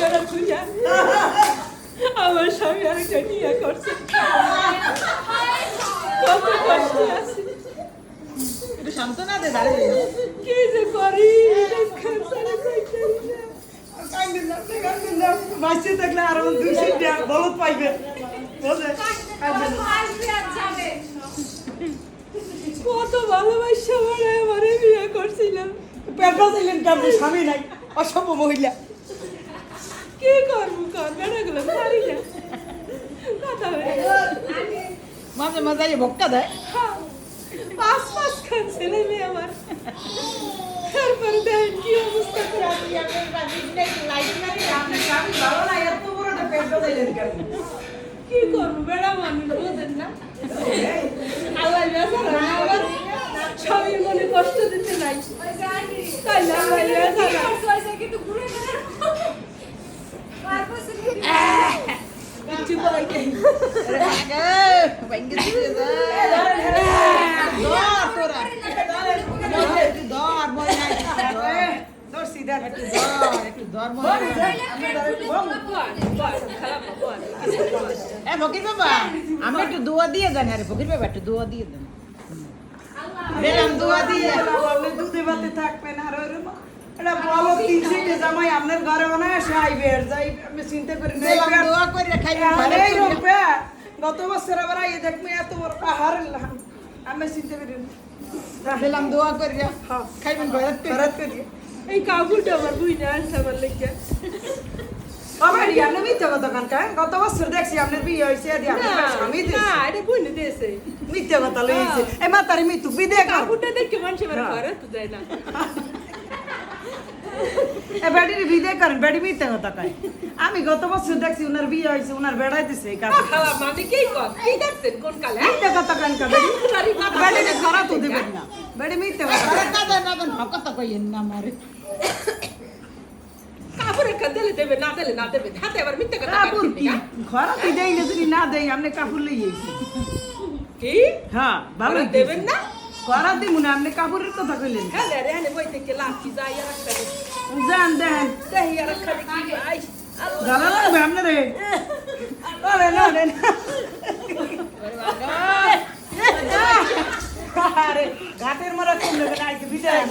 বেড়া তুইয়া আমার স্বামী আরেকটা নিয়ে করছে কত কষ্ট আছে একটু সান্ত্বনা দে দাঁড়িয়ে কি যে করি বাঁচতে থাকলে আরো 200 টাকা বলত পাইবে বুঝলে কত ভালোবাসা বাড়ায় আমারে বিয়ে করছিলাম পেটটা ছিলেন কেমন স্বামী নাই অসভ্য মহিলা কি করবো কর বেড়াগুলো পারি না কথা বলে মাঝে মাঝে এই বক্কা দেয় পাঁচ খান ছেলে মেয়ে আমার তারপরে দেখেন কি অবস্থা করে কি করবো বেড়া মানুষ বোঝেন না আল্লাহ বেচারা আবার স্বামীর মনে কষ্ট দিতে নাই তাই না আল্লাহ বেচারা কিছু বলাই নেই ফকির বাবা আমি একটু দোয়া দিয়ে দেন আরে ফকির বাবা একটু দোয়া দিয়ে দেন দিলাম দোয়া দিয়ে দুধে ভাতে থাকবেন আর এটা বলো 300 জামাই আপনার ঘরে মনে আসে আইবে আর যাই আমি চিন্তা করি দোয়া করে খাইবেন এই রূপে গত বছর আবার আই দেখমে এত বড় পাহাড় আমি চিন্তা করি দিলাম দোয়া করে খাইবেন ভরত করে এই কাপড়টা আমার বুইনা আছে আমার লেগে আমার ইয়ানে মিথ্যা কথা কানকা গত বছর দেখছি আপনার বিয়ে হইছে দি আপনার স্বামী দিছে না এটা বুইনা দিয়েছে মিথ্যা কথা লইছে এ মাতারি মিথ্যু বিদে কাপড়টা দেখে মানুষ আমার ঘরে তো যায় না এ বেডির বিদে করেন বেডি মিথ্যা কথা কয় আমি গত বছর দেখছি উনার বিয়ে হইছে উনার বেড়াই দিছে এই কাপড় খাওয়া মানে কি কর কি দেখছেন কোন কালে মিথ্যা কথা কানকা বেডি খারাপ তো দিবেন না বেডি মিথ্যা কথা আরে কাদা না কোন কথা কইেন না মারে কাপড়ের কাদলে দেবে না দেবে হাতে আবার মিথ্যা কথা কাপড় কি খারাপ দেই না যদি না দেই আপনি কাপড় লই আইছি কি হ্যাঁ ভালো দেবেন না করা দিমু না আপনি কাপড়ের কথা কইলেন হ্যাঁ রে আনে বই থেকে লাঠি যাই আর একটা জান দেন দেই আর একটা কি ভাই গালা লাগবে আপনারে আরে না রে আরে ঘাটের মরা কোন লোক আইছে বিদায়